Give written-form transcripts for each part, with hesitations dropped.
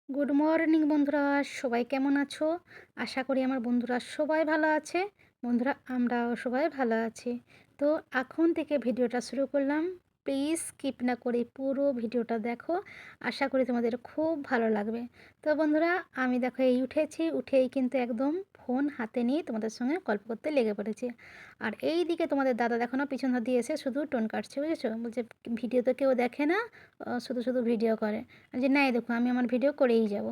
Good morning বন্ধুরা, সবাই কেমন আছো? আশা করি আমার বন্ধুরা সবাই ভালো আছে। বন্ধুরা, আমরাও সবাই ভালো আছি। তো এখন থেকে ভিডিওটা শুরু করলাম। প্লিজ স্কিপ না করে পুরো ভিডিওটা দেখো। আশা করি তোমাদের খুব ভালো লাগবে। তো বন্ধুরা, আমি দেখো এই উঠেছি, উঠেই কিন্তু একদম ফোন হাতে নিয়ে তোমাদের সঙ্গে গল্প করতে লেগে পড়েছি। আর এই দিকে তোমাদের দাদা দেখো না, পিছন হাত দিয়ে এসে শুধু টোন কাটছে, বুঝেছো? বলছে ভিডিও তো কেউ দেখে না, শুধু শুধু ভিডিও করে। যে না, এই দেখো আমি আমার ভিডিও করেই যাব।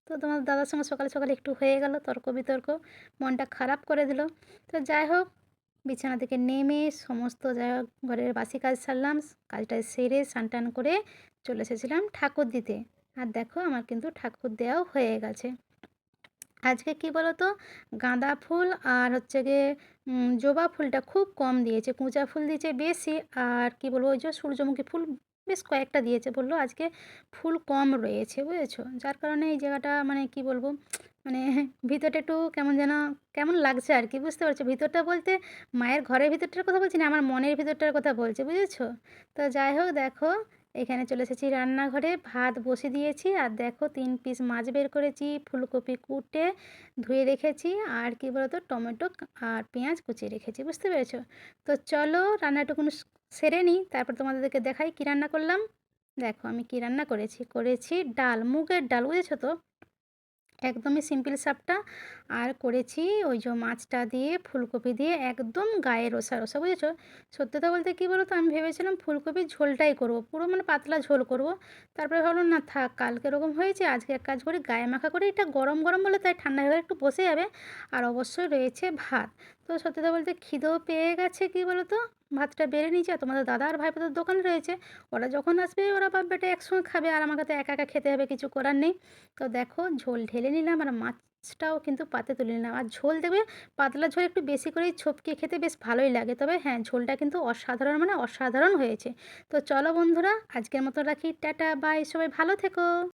তো তোমার দাদার সঙ্গে সকালে সকালে একটু হয়ে গেল তর্ক বিতর্ক, মনটা খারাপ করে দিল। তো যাই হোক, বিছানা থেকে নেমে সমস্ত যাই হোক ঘরের বাসি কাজ সারলাম, কাজটা সেরে স্নান টান করে চলে এসেছিলাম ঠাকুর দিতে। আর দেখো আমার কিন্তু ঠাকুর দেওয়াও হয়ে গেছে। আজকে কি বলো তো, গাঁদা ফুল আর হচ্ছে গিয়ে জবা ফুলটা খুব কম দিয়েছে, কুঁচা ফুল দিয়েছে বেশি। আর কি বলবো, ওই যে সূর্যমুখী ফুল বেশ কয়েকটা দিয়েছে, বললো আজকে ফুল কম রয়েছে, বুঝেছো? যার কারণে এই জায়গাটা মানে কি বলবো, মানে ভিতরটা একটু কেমন যেন কেমন লাগছে আর কি, বুঝতে পারছো? ভিতরটা বলতে মায়ের ঘরের ভিতরটার কথা বলছি না, আমার মনের ভিতরটার কথা বলছি, বুঝেছো? তো যাই হোক দেখো, এখানে চলে এসেছি রান্নাঘরে, ভাত বসিয়ে দিয়েছি। আর দেখো 3 পিস মাছ বের করেছি, ফুলকপি কুটে ধুয়ে রেখেছি, আর কি বলতো টমেটো আর পেঁয়াজ কুচিয়ে রেখেছি, বুঝতে পেরেছো? তো চলো রান্নাটুকুন সেরে নিই, তারপর তোমাদেরকে দেখাই কী রান্না করলাম। দেখো আমি কী রান্না করেছি ডাল, মুগের ডাল, বুঝেছো তো? একদমই সিম্পল সাপটা। আর করেছি ওই যে মাছটা দিয়ে ফুলকপি দিয়ে একদম গায়ে রসা রসা, বুঝেছো? সত্যি কথা বলতে কী বলো তো, আমি ভেবেছিলাম ফুলকপির ঝোলটাই করব, পুরো মানে পাতলা ঝোল করব। তারপরে ভাবলাম না থাক, কালকে এরকম হয়েছে, আজকে এক কাজ করি গায়ে মাখা করে, এটা গরম গরম বলে তাই ঠান্ডা হয়ে একটু বসে যাবে। আর অবশ্যই রয়েছে ভাত। তো সত্যি কথা বলতে খিদেও পেয়ে গেছে, কী বলো তো, ভাতটা বেড়ে নিয়েছি। আর তোমাদের দাদা আর ভাইপোদের দোকান রয়েছে, ওরা যখন আসবে ওরা বাপ বেটা একসঙ্গে খাবে, আর আমাকে তো একা একা খেতে হবে, কিছু করার নেই। তো দেখো ঝোল ঢেলে নিলাম, আর মাছটাও কিন্তু পাতে তুলে নিলাম। আর ঝোল দেবে, পাতলা ঝোল একটু বেশি করেই ছোপকে খেতে বেশ ভালোই লাগে, তবে হ্যাঁ ঝোলটা কিন্তু অসাধারণ মানে অসাধারণ হয়েছে। তো চলো বন্ধুরা, আজকের মতো রাখি, টাটা বাই, সবাই ভালো থেকো।